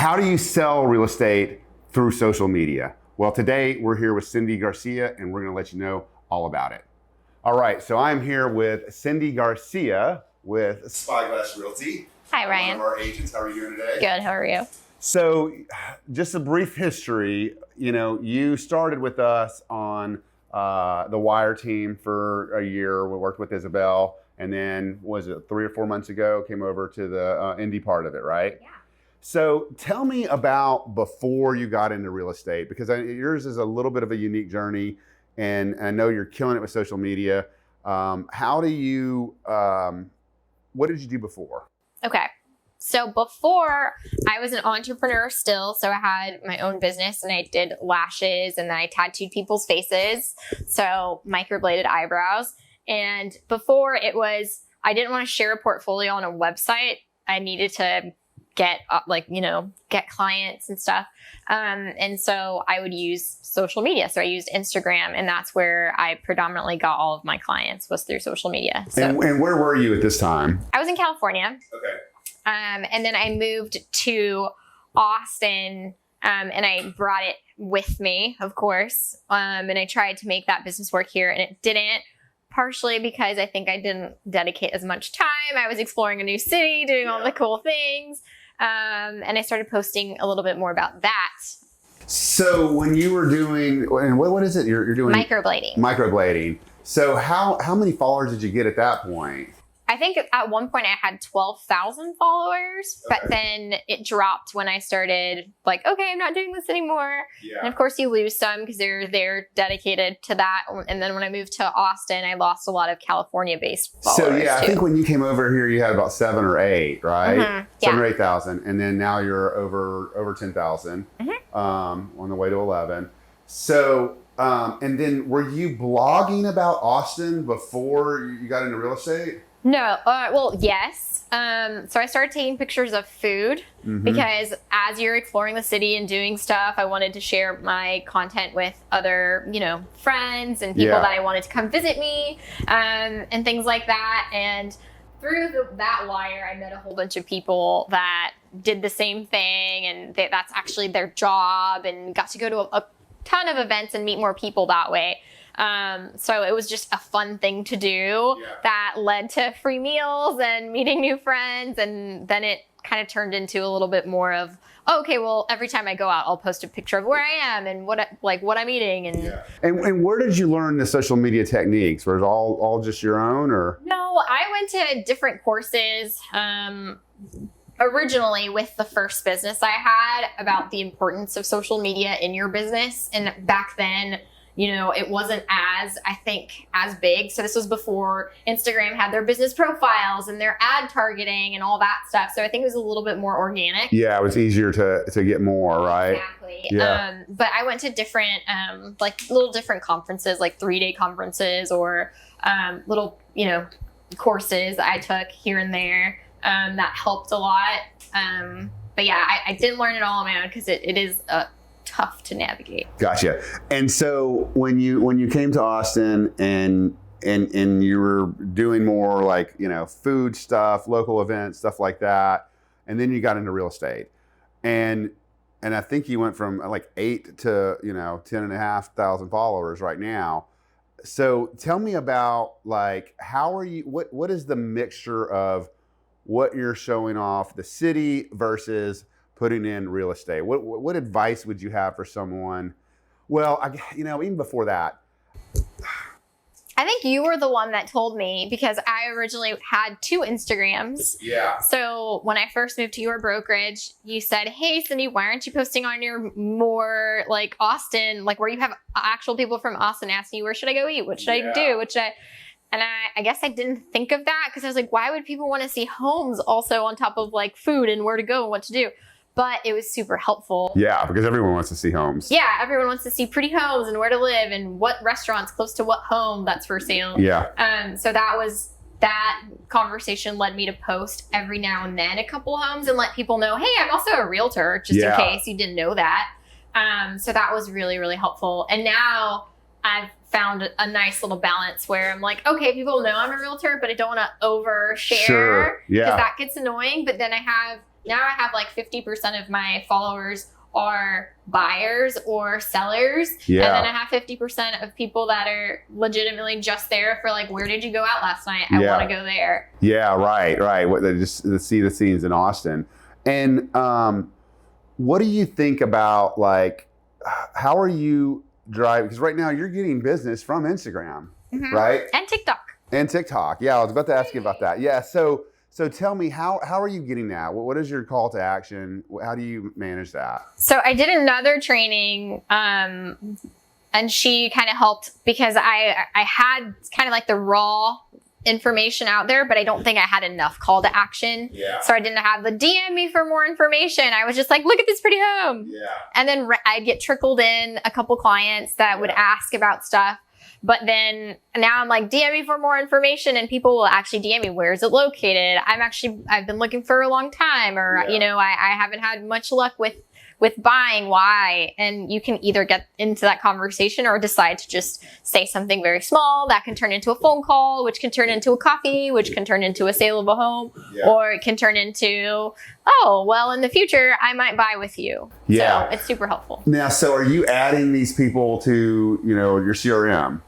How do you sell real estate through social media? Well, today we're here with Cindy Garcia, and we're going to let you know all about it. All right, so I'm here with Cindy Garcia with Spyglass Realty. Hi, Ryan. One of our agents. How are you doing today? Good. How are you? So, just a brief history. You started with us on the Wire team for a year. We worked with Isabel, and then was it 3 or 4 months ago? Came over to the Indy part of it, right? Yeah. So tell me about before you got into real estate, because yours is a little bit of a unique journey, and I know you're killing it with social media. What did you do before? Okay. So before, I was an entrepreneur still. So I had my own business and I did lashes and then I tattooed people's faces. So microbladed eyebrows. And before I didn't want to share a portfolio on a website. I needed to get clients and stuff. And so I would use social media. So I used Instagram, and that's where I predominantly got all of my clients, was through social media. So, and where were you at this time? I was in California. Okay. And then I moved to Austin, and I brought it with me, of course. And I tried to make that business work here, and it didn't. Partially because I think I didn't dedicate as much time. I was exploring a new city, doing all the cool things. And I started posting a little bit more about that. So when you were doing, and what is it you're doing? Microblading. Microblading. So how many followers did you get at that point? I think at one point I had 12,000 followers, but then it dropped when I started okay, I'm not doing this anymore. Yeah. And of course you lose some because they're dedicated to that. And then when I moved to Austin, I lost a lot of California-based followers. So yeah, too. I think when you came over here, you had about 7 or 8, right? Mm-hmm. 7 or 8,000, and then now you're over 10,000, on the way to 11. So. And then were you blogging about Austin before you got into real estate? No. Well, yes. So I started taking pictures of food because as you're exploring the city and doing stuff, I wanted to share my content with other, friends and people that I wanted to come visit me, and things like that. And through that wire, I met a whole bunch of people that did the same thing, and that's actually their job, and got to go to a ton of events and meet more people that way. So it was just a fun thing to do that led to free meals and meeting new friends. And then it kind of turned into a little bit more of, okay, well, every time I go out, I'll post a picture of where I am and what I'm eating. And where did you learn the social media techniques? Was it all just your own, or? No, I went to different courses. Originally with the first business I had about the importance of social media in your business. And back then, it wasn't as big. So this was before Instagram had their business profiles and their ad targeting and all that stuff. So I think it was a little bit more organic. Yeah, it was easier to get more, right? Exactly. Yeah. But I went to different, little different conferences, like 3-day conferences or little, courses I took here and there. That helped a lot. But yeah, I didn't learn it all on my own because it is tough to navigate. Gotcha. And so when you came to Austin and you were doing more food stuff, local events, stuff like that, and then you got into real estate, and I think you went from 8 to 10,500 followers right now. So tell me about how are you? What is the mixture of what you're showing off the city versus putting in real estate? What advice would you have for someone? Well, even before that. I think you were the one that told me, because I originally had 2 Instagrams. Yeah. So when I first moved to your brokerage, you said, hey, Cindy, why aren't you posting on your more Austin, where you have actual people from Austin asking you, where should I go eat? What should I do? And I guess I didn't think of that because I was like, why would people want to see homes also on top of food and where to go and what to do? But it was super helpful. Yeah, because everyone wants to see homes. Yeah, everyone wants to see pretty homes and where to live and what restaurants close to what home that's for sale. Yeah. So that conversation led me to post every now and then a couple homes and let people know, hey, I'm also a realtor, just in case you didn't know that. So that was really, really helpful. And now I've found a nice little balance where I'm like, okay, people know I'm a realtor, but I don't want to overshare because that gets annoying. But then I have now I have like 50% of my followers are buyers or sellers. Yeah. And then I have 50% of people that are legitimately just there for like, where did you go out last night? I want to go there. Yeah, right. What they just to see the scenes in Austin. And what do you think about, like, how are you driving? Because right now you're getting business from Instagram, right? And TikTok. And TikTok. Yeah, I was about to ask you about that. Yeah. So tell me, how are you getting that? What is your call to action? How do you manage that? So I did another training, and she kind of helped because I had kind of like the raw information out there, but I don't think I had enough call to action. Yeah. So I didn't have the DM me for more information. I was just like, look at this pretty home. Yeah. And then I'd get trickled in a couple clients that would ask about stuff. But then now I'm like, DM me for more information, and people will actually DM me, where is it located? I've been looking for a long time, or, I haven't had much luck with buying. Why? And you can either get into that conversation or decide to just say something very small that can turn into a phone call, which can turn into a coffee, which can turn into a sale of a home, or it can turn into, oh, well, in the future, I might buy with you. Yeah. So it's super helpful. Now, so are you adding these people to, your CRM?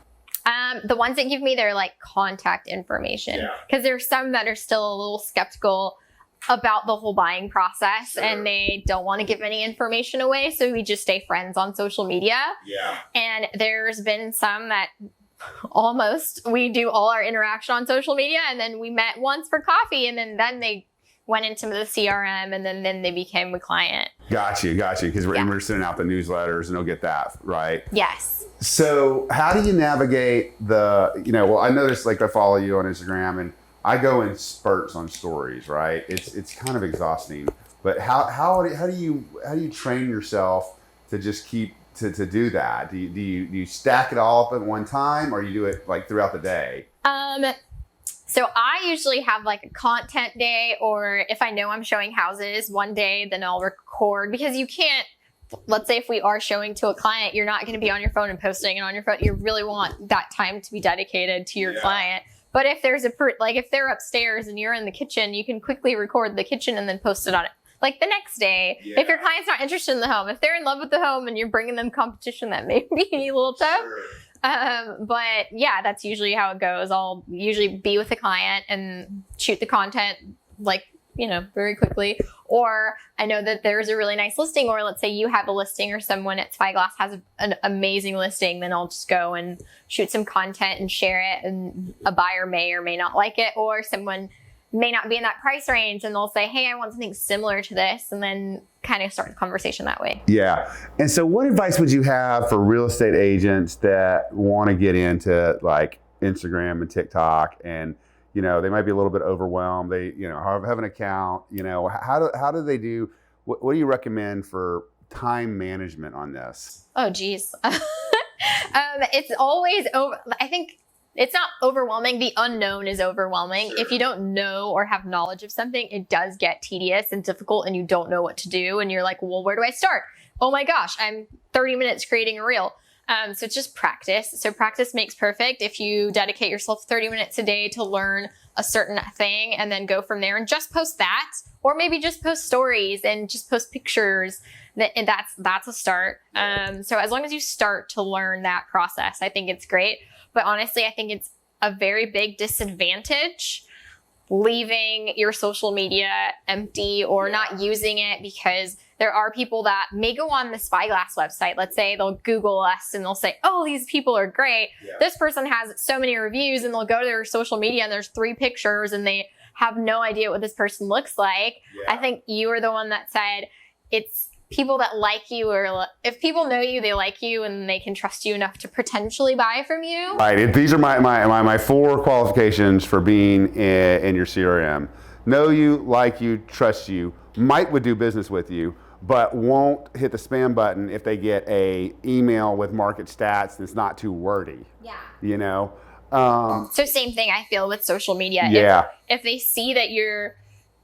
The ones that give me their like contact information, because there's some that are still a little skeptical about the whole buying process, and they don't want to give any information away. So we just stay friends on social media. Yeah. And there's been some that we do all our interaction on social media, and then we met once for coffee, and then they went into the CRM, and then they became a client. Got you. Because we're sending out the newsletters, and they'll get that, right? Yes. So how do you navigate I noticed, like, I follow you on Instagram, and I go in spurts on stories, right? It's kind of exhausting, but how do you train yourself to just keep to do that? Do you stack it all up at one time, or you do it like throughout the day? So I usually have like a content day, or if I know I'm showing houses one day, then I'll record, because you can't, let's say if we are showing to a client, you're not going to be on your phone and posting it on your phone. You really want that time to be dedicated to your client. But if there's if they're upstairs and you're in the kitchen, you can quickly record the kitchen and then post it on it like the next day. Yeah. If your client's not interested in the home, if they're in love with the home and you're bringing them competition, that may be a little tough. Sure. But yeah, that's usually how it goes. I'll usually be with the client and shoot the content very quickly. Or I know that there's a really nice listing, or let's say you have a listing, or someone at Spyglass has an amazing listing, then I'll just go and shoot some content and share it, and a buyer may or may not like it, or someone may not be in that price range, and they'll say, hey, I want something similar to this, and then kind of start the conversation that way. Yeah. And so what advice would you have for real estate agents that want to get into like Instagram and TikTok, and they might be a little bit overwhelmed. They, have an account, how do they do, what do you recommend for time management on this? Oh, geez. It's always I think it's not overwhelming. The unknown is overwhelming. Sure. If you don't know or have knowledge of something, it does get tedious and difficult, and you don't know what to do. And you're like, well, where do I start? Oh my gosh, I'm 30 minutes creating a reel. So it's just practice. So practice makes perfect. If you dedicate yourself 30 minutes a day to learn a certain thing, and then go from there and just post that, or maybe just post stories and just post pictures, and that's a start. So as long as you start to learn that process, I think it's great. But honestly, I think it's a very big disadvantage leaving your social media empty or not using it, because there are people that may go on the Spyglass website. Let's say they'll Google us and they'll say, oh, these people are great. Yeah. This person has so many reviews, and they'll go to their social media and there's 3 pictures and they have no idea what this person looks like. Yeah. I think you were the one that said it's people that like you, or if people know you, they like you, and they can trust you enough to potentially buy from you. Right. These are my 4 qualifications for being in your CRM. Know you, like you, trust you, would do business with you, but won't hit the spam button if they get a email with market stats that's not too wordy. Yeah. So same thing I feel with social media. Yeah. If they see that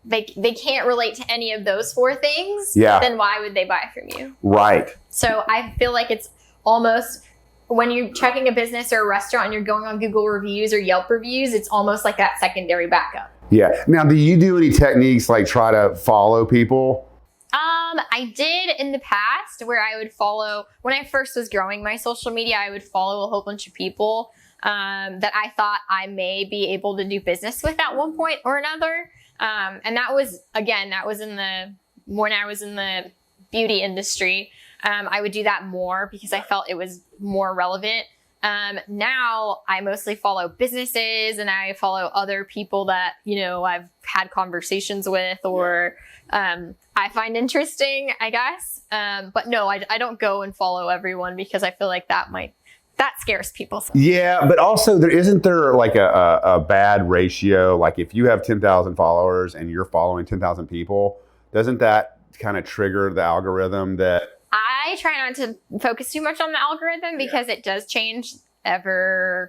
they can't relate to any of those 4 things, then why would they buy from you? Right. So I feel like it's almost, when you're checking a business or a restaurant and you're going on Google reviews or Yelp reviews, it's almost like that secondary backup. Yeah. Now, do you do any techniques like try to follow people? I did in the past where I would follow, when I first was growing my social media, I would follow a whole bunch of people that I thought I may be able to do business with at one point or another. And that was, again, when I was in the beauty industry, I would do that more because I felt it was more relevant. Now I mostly follow businesses and I follow other people that, I've had conversations with or, I find interesting, I guess. But no, I don't go and follow everyone because I feel like that scares people. Yeah, but also isn't there like a bad ratio? Like if you have 10,000 followers and you're following 10,000 people, doesn't that kind of trigger the algorithm that? I try not to focus too much on the algorithm because it does change every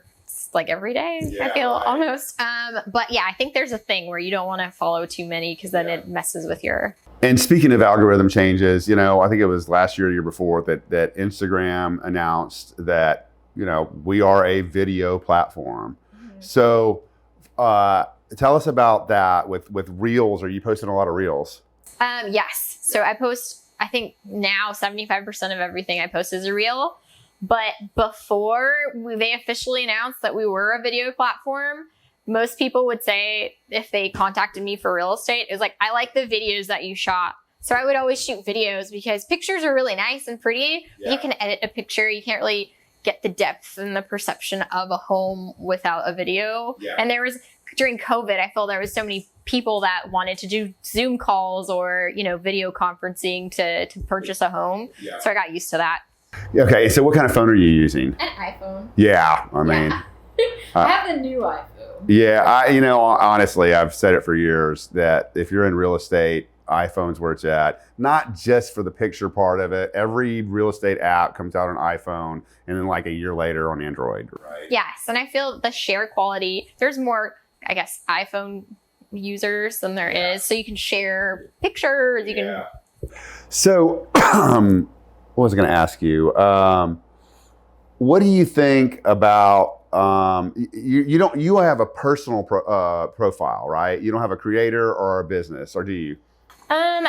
day, I feel almost. But yeah, I think there's a thing where you don't want to follow too many because then it messes with your. And speaking of algorithm changes, I think it was last year, year before that Instagram announced that, we are a video platform. Mm-hmm. So tell us about that with Reels. Are you posting a lot of Reels? Yes. So I post, I think now 75% of everything I post is a Reel. But before they officially announced that we were a video platform, most people would say if they contacted me for real estate, it was like, I like the videos that you shot. So I would always shoot videos because pictures are really nice and pretty. Yeah. You can edit a picture. You can't really get the depth and the perception of a home without a video. Yeah. And during COVID, I felt there was so many people that wanted to do Zoom calls or, video conferencing to purchase a home. Yeah. So I got used to that. Okay, so what kind of phone are you using? An iPhone. Yeah, I mean. I have the new iPhone. Yeah, honestly, I've said it for years that if you're in real estate, iPhone's where it's at. Not just for the picture part of it. Every real estate app comes out on iPhone and then like a year later on Android, right? Yes, and I feel the share quality, there's more, I guess, iPhone users than there is. So you can share pictures, you can. So, what was I going to ask you? What do you think about you have a personal profile, right? You don't have a creator or a business, or do you?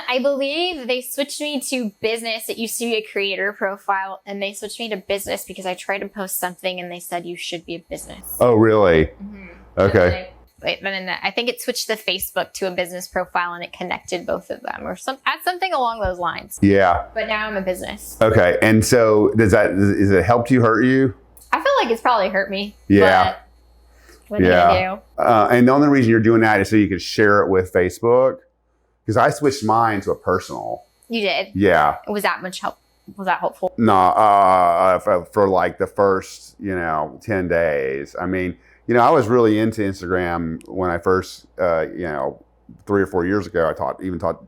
I believe they switched me to business. It used to be a creator profile, and they switched me to business because I tried to post something, and they said you should be a business. Oh, really? Mm-hmm. Okay. I think it switched the Facebook to a business profile and it connected both of them or something along those lines. Yeah. But now I'm a business. Okay. And so does it help you, hurt you? I feel like it's probably hurt me. Yeah. What do you do? And the only reason you're doing that is so you could share it with Facebook. Because I switched mine to a personal. You did? Yeah. Was that much help? Was that helpful? No, for like the first, 10 days. I mean, I was really into Instagram when I first, 3 or 4 years ago, I taught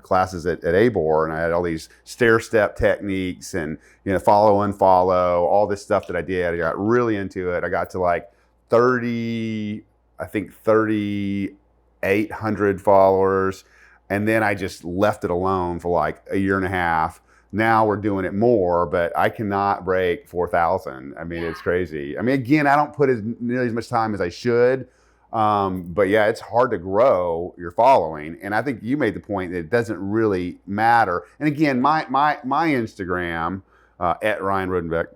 classes at ABOR, and I had all these stair-step techniques and, follow, unfollow, all this stuff that I did. I got really into it. I got to like 3,800 followers. And then I just left it alone for like a year and a half. Now we're doing it more, but I cannot break 4,000. I mean, It's crazy. I mean, again, I don't put nearly as much time as I should. But yeah, it's hard to grow your following. And I think you made the point that it doesn't really matter. And again, my Instagram, at Ryan Rodenbeck,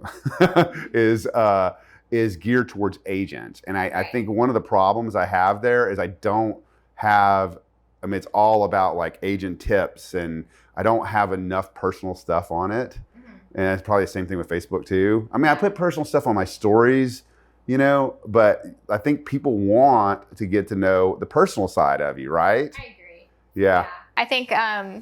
is geared towards agents. And I think one of the problems I have there is I don't have, it's all about like agent tips, and I don't have enough personal stuff on it. Mm-hmm. And it's probably the same thing with Facebook too. I mean, I put personal stuff on my stories, but I think people want to get to know the personal side of you, right? I agree. Yeah. I think, I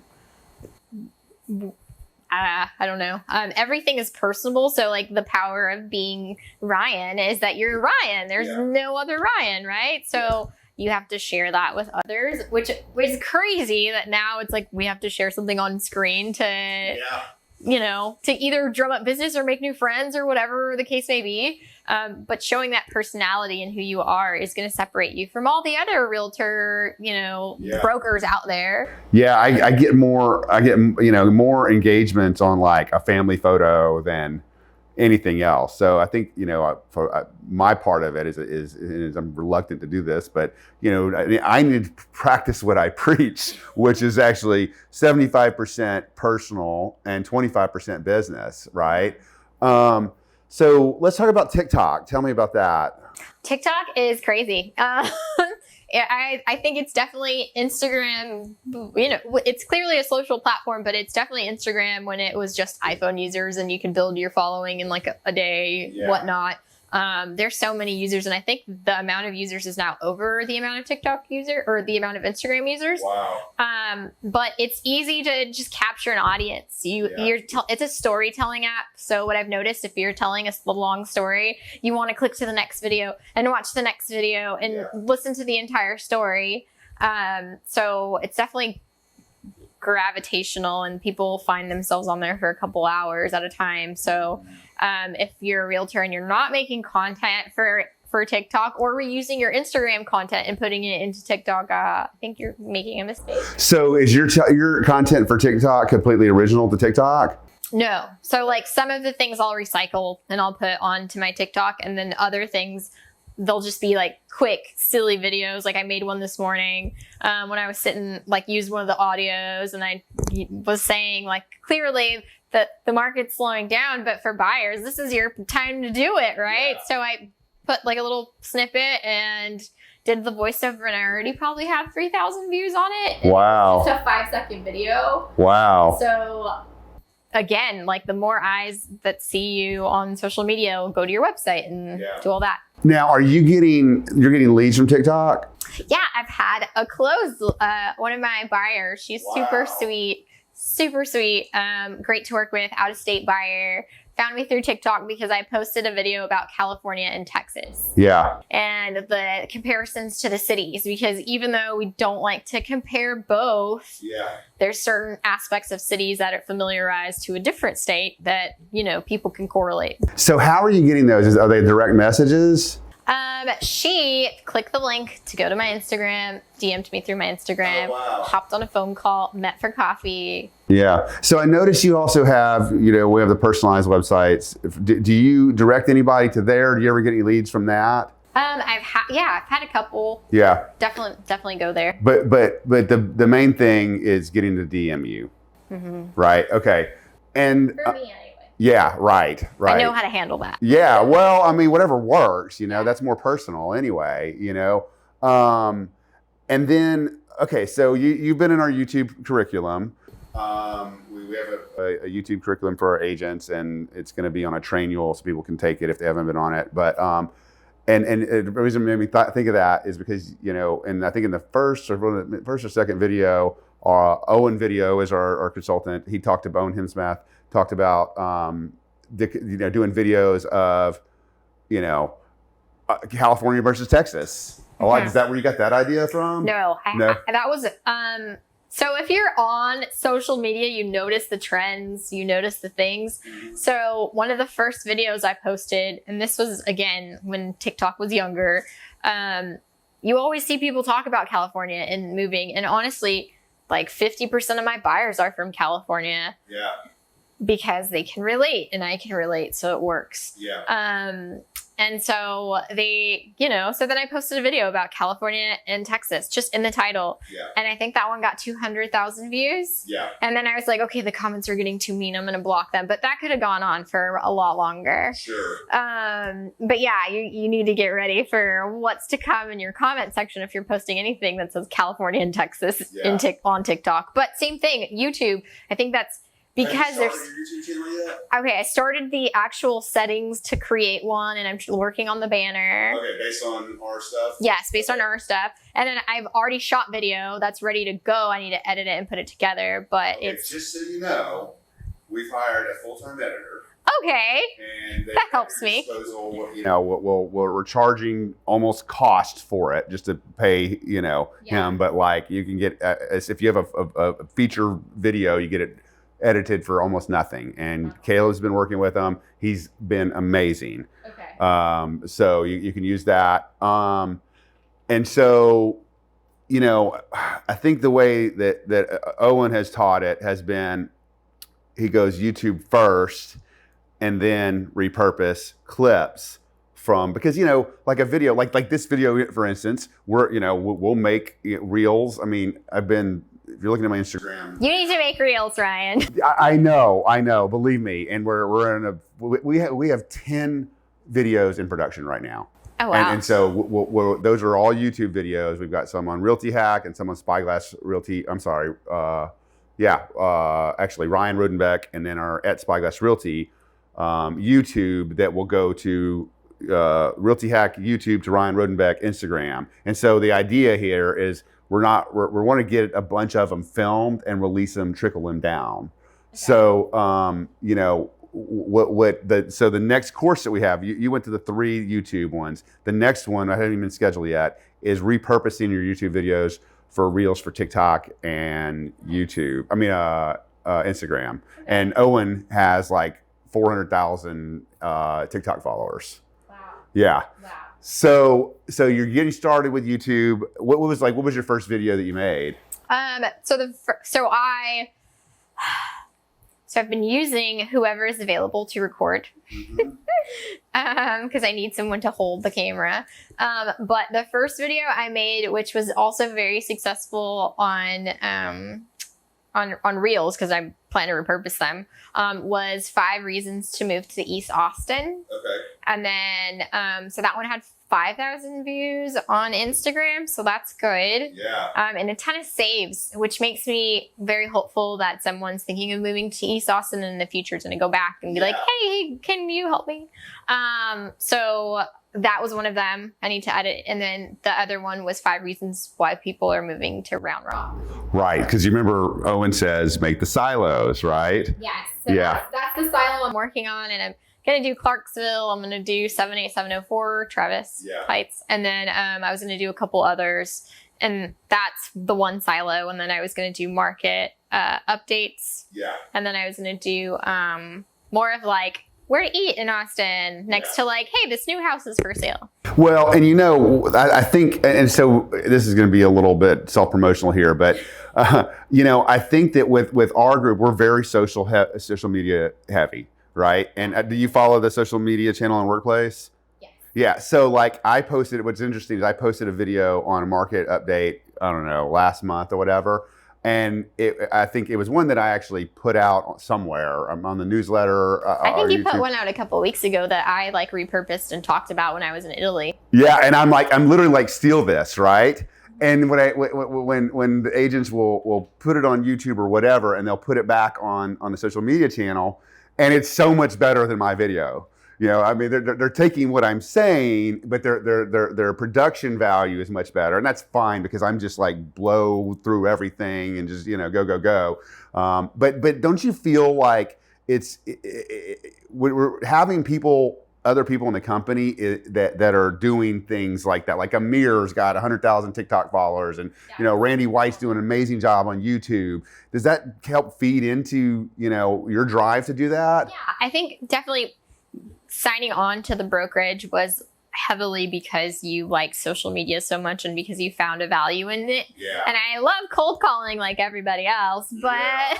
don't know. Everything is personable. So like the power of being Ryan is that you're Ryan. There's no other Ryan, right? So you have to share that with others, which is crazy that now it's like we have to share something on screen to, to either drum up business or make new friends or whatever the case may be. But showing that personality and who you are is going to separate you from all the other realtor, brokers out there. Yeah, I get more engagements on like a family photo than anything else. So I think, for my part of it is I'm reluctant to do this, but I need to practice what I preach, which is actually 75% personal and 25% business, right? So let's talk about TikTok. Tell me about that. TikTok is crazy. I think it's definitely Instagram. It's clearly a social platform, but it's definitely Instagram when it was just iPhone users and you can build your following in like a day, whatnot. There's so many users, and I think the amount of users is now over the amount of TikTok user or the amount of Instagram users. Wow. But it's easy to just capture an audience. It's a storytelling app. So what I've noticed, if you're telling us the long story, you want to click to the next video and watch the next video and listen to the entire story. So it's definitely gravitational, and people find themselves on there for a couple hours at a time. So if you're a realtor and you're not making content for TikTok, or reusing your Instagram content and putting it into TikTok, I think you're making a mistake. So is your content for TikTok completely original to TikTok? No. So like some of the things I'll recycle and I'll put onto my TikTok, and then other things, they'll just be like quick, silly videos. Like I made one this morning when I was sitting, like used one of the audios, and I was saying like clearly that the market's slowing down, but for buyers, this is your time to do it, right? Yeah. So I put like a little snippet and did the voiceover, and I already probably have 3,000 views on it. Wow. It's a 5-second video. Wow. So again, like the more eyes that see you on social media will go to your website and do all that. Now, you're getting leads from TikTok? Yeah, I've had a close. One of my buyers, she's super sweet, great to work with, out-of-state buyer, found me through TikTok because I posted a video about California and Texas. Yeah. And the comparisons to the cities, because even though we don't like to compare both, there's certain aspects of cities that are familiarized to a different state that, people can correlate. So how are you getting those? Are they direct messages? She clicked the link to go to my Instagram, DM'd me through my Instagram, hopped on a phone call, met for coffee. Yeah. So I noticed you also have, we have the personalized websites. Do you direct anybody to there? Do you ever get any leads from that? I've had a couple. Yeah. Definitely go there. But the main thing is getting to DM you. Mm-hmm. Right. Okay. And for me anyway. Yeah, right. I know how to handle that. Yeah, well, I mean, whatever works, that's more personal anyway, And then, okay, so you've been in our YouTube curriculum. We have a YouTube curriculum for our agents, and it's going to be on a Trainual so people can take it if they haven't been on it. But and the reason it made me think of that is because, and I think in the first or second video, Owen Video is our consultant. He talked about Owen Himsmath. Talked about doing videos of California versus Texas. Is that where you got that idea from? No. That was so if you're on social media, you notice the trends, you notice the things. So one of the first videos I posted, and this was again when TikTok was younger, you always see people talk about California and moving, and honestly, like 50% of my buyers are from California. Yeah. Because they can relate and I can relate, so it works. Yeah. And so they, so then I posted a video about California and Texas, just in the title. Yeah. And I think that one got 200,000 views. Yeah. And then I was like, okay, the comments are getting too mean, I'm going to block them. But that could have gone on for a lot longer. Sure. But yeah, you need to get ready for what's to come in your comment section if you're posting anything that says California and Texas on TikTok. But same thing, YouTube. I think that's because there's your YouTube channel yet? Okay, I started the actual settings to create one, and I'm working on the banner. Okay, based on our stuff? Yes, based on our stuff. And then I've already shot video that's ready to go. I need to edit it and put it together, but it's just so you know, we've hired a full-time editor. Okay, and that helps me. We're charging almost cost for it just to pay, him. But like you can get, if you have a feature video, you get it edited for almost nothing. And Caleb's been working with him. He's been amazing. Okay. So you can use that. And so, I think the way that Owen has taught it has been, he goes YouTube first, and then repurpose clips from, because, you know, like a video, like this video, for instance, we'll make reels. I mean, if you're looking at my Instagram, You need to make reels, Ryan. I know, believe me. And we have 10 videos in production right now. Oh, wow. And so those are all YouTube videos. We've got some on RealtyHack and some on Spyglass Realty. I'm sorry. Actually Ryan Rodenbeck, and then our at Spyglass Realty YouTube that will go to RealtyHack YouTube, to Ryan Rodenbeck Instagram. And so the idea here is we want to get a bunch of them filmed and release them, trickle them down. Okay. So you know, so the next course that we have, you went to the 3 YouTube ones. The next one, I haven't even scheduled yet, is repurposing your YouTube videos for reels for TikTok and YouTube. I mean, Instagram. Okay. And Owen has like 400,000 TikTok followers. Wow. Yeah. Wow. So you're getting started with YouTube. What was your first video that you made? So I've been using whoever is available to record, because I need someone to hold the camera. But the first video I made, which was also very successful on Reels, because I plan to repurpose them, was 5 reasons to move to East Austin. Okay. And then, so that one had 5,000 views on Instagram, so that's good. Yeah. And a ton of saves, which makes me very hopeful that someone's thinking of moving to East Austin in the future is going to go back and be like, hey, can you help me? So that was one of them. I need to edit. And then the other one was 5 reasons why people are moving to Round Rock. Right, because you remember Owen says make the silos, right? Yes. So yeah. That's the silo I'm working on, and I'm going to do Clarksville. I'm going to do 78704 Travis Heights. And then I was going to do a couple others. And that's the one silo. And then I was going to do market updates. Yeah. And then I was going to do more of like where to eat in Austin next to like, hey, this new house is for sale. Well, and you know, I think, and so this is going to be a little bit self-promotional here, but you know, I think that with our group, we're very social media heavy. Right. And do you follow the social media channel on Workplace? Yes. Yeah. So like what's interesting is I posted a video on a market update, I don't know, last month or whatever. And I think it was one that I actually put out somewhere on the newsletter. I think you put one out a couple of weeks ago that I like repurposed and talked about when I was in Italy. Yeah. And I'm literally like, steal this. Right. And when the agents will put it on YouTube or whatever, and they'll put it back on the social media channel, and it's so much better than my video. You know, I mean, they're taking what I'm saying, but their production value is much better, and that's fine because I'm just like blow through everything and just, you know, go. But don't you feel like we're having other people in the company that are doing things like that? Like Amir's got 100,000 TikTok followers, and you know, Randy White's doing an amazing job on YouTube. Does that help feed into, you know, your drive to do that? Yeah, I think definitely signing on to the brokerage was heavily because you like social media so much and because you found a value in it. Yeah. And I love cold calling like everybody else, but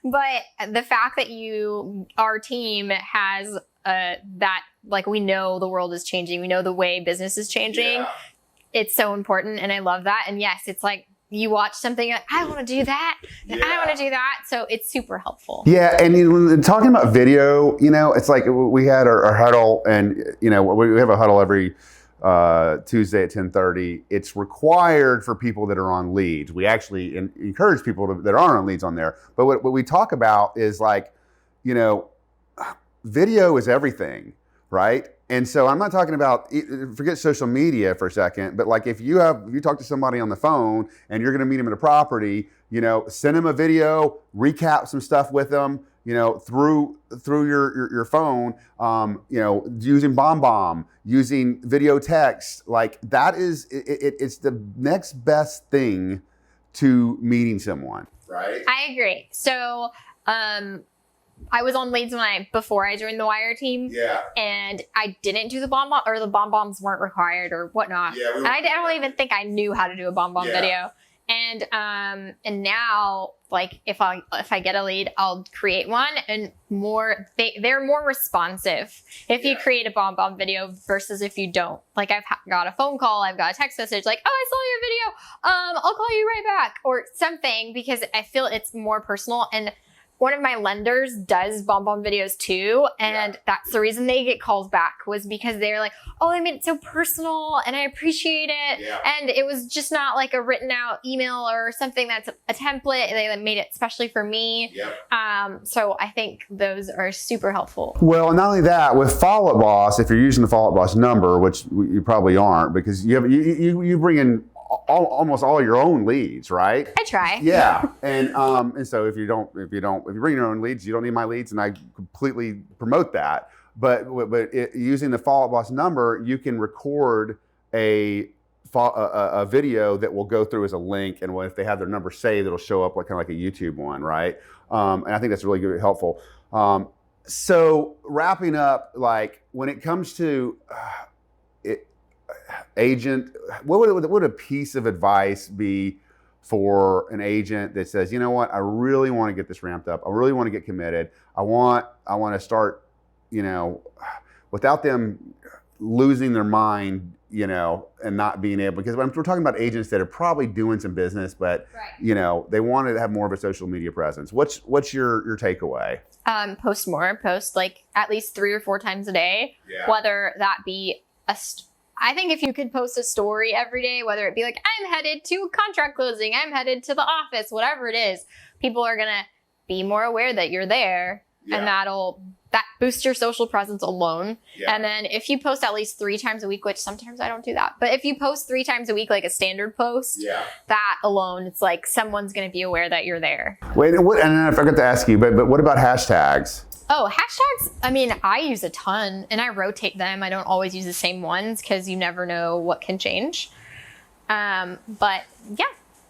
but the fact that our team has that, like, we know the world is changing, we know the way business is changing. It's so important, and I love that. And yes, it's like you watch something, like, I want to do that, and I want to do that. So it's super helpful. Yeah, and talking about video, you know, it's like we had our huddle, and you know, we have a huddle every Tuesday at 10:30. It's required for people that are on leads. We actually encourage people that aren't on leads on there. But what we talk about is, like, you know, video is everything, right? And so I'm not talking about, forget social media for a second, but like if you talk to somebody on the phone and you're going to meet them at a property, you know, send them a video, recap some stuff with them, you know, through your phone, you know, using BombBomb, using video text, like that is, it's the next best thing to meeting someone. Right. I agree. So, I was on leads before I joined the Wire team, and I didn't do the BombBomb, or the BombBombs weren't required or whatnot. And I don't even think I knew how to do a BombBomb video. And now, like, if I get a lead, I'll create one, and they're more responsive if you create a bomb video versus if you don't. Like, I've got a phone call, I've got a text message like, oh, I saw your video, I'll call you right back, or something, because I feel it's more personal. And one of my lenders does bomb videos too, and that's the reason they get calls back, was because they're like, oh, they made it so personal and I appreciate it. And it was just not like a written out email or something that's a template. They made it especially for me. So I think those are super helpful. Well, and not only that, with Follow Up Boss, if you're using the Follow Up Boss number, which you probably aren't, because you bring in almost all your own leads, right? I try. Yeah, and so if you bring your own leads, you don't need my leads, and I completely promote that. But using the Follow Up Boss number, you can record a video that will go through as a link, and if they have their number saved, it'll show up like kind of like a YouTube one, right? And I think that's really good, helpful. So wrapping up, like when it comes to agent, what would a piece of advice be for an agent that says, you know what, I really want to get this ramped up. I really want to get committed. I want to start, without them losing their mind, and not being able, because we're talking about agents that are probably doing some business, but they want to have more of a social media presence. What's your takeaway? Post more. Post like at least 3 or 4 times a day, whether that be I think if you could post a story every day, whether it be like, I'm headed to contract closing, I'm headed to the office, whatever it is, people are going to be more aware that you're there, and that boosts your social presence alone. And then if you post at least 3 times a week, which sometimes I don't do that, but if you post 3 times a week, like a standard post, that alone, it's like someone's going to be aware that you're there. Wait, and I forgot to ask you, but what about hashtags? Oh, hashtags, I mean, I use a ton and I rotate them. I don't always use the same ones because you never know what can change. But yeah,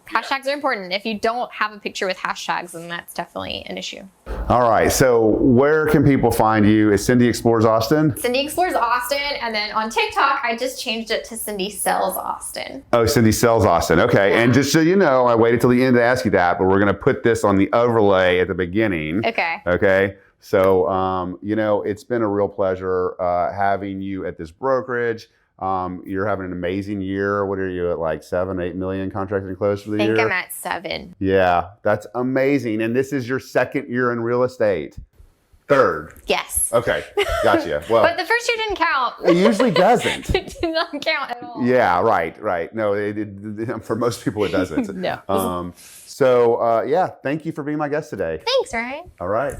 hashtags are important. If you don't have a picture with hashtags, then that's definitely an issue. All right, so where can people find you? Is Cindy Explores Austin? Cindy Explores Austin, and then on TikTok, I just changed it to Cindy Sells Austin. Oh, Cindy Sells Austin, okay. And just so you know, I waited till the end to ask you that, but we're gonna put this on the overlay at the beginning. Okay. So, it's been a real pleasure having you at this brokerage. You're having an amazing year. What are you at, like 7, 8 million contracted and closed for the year? I think I'm at 7. Yeah, that's amazing. And this is your 2nd year in real estate. 3rd. Yes. Okay, gotcha. Well, but the first year didn't count. It usually doesn't. It did not count at all. Yeah, right. No, for most people it doesn't. No. Thank you for being my guest today. Thanks, Ryan. All right.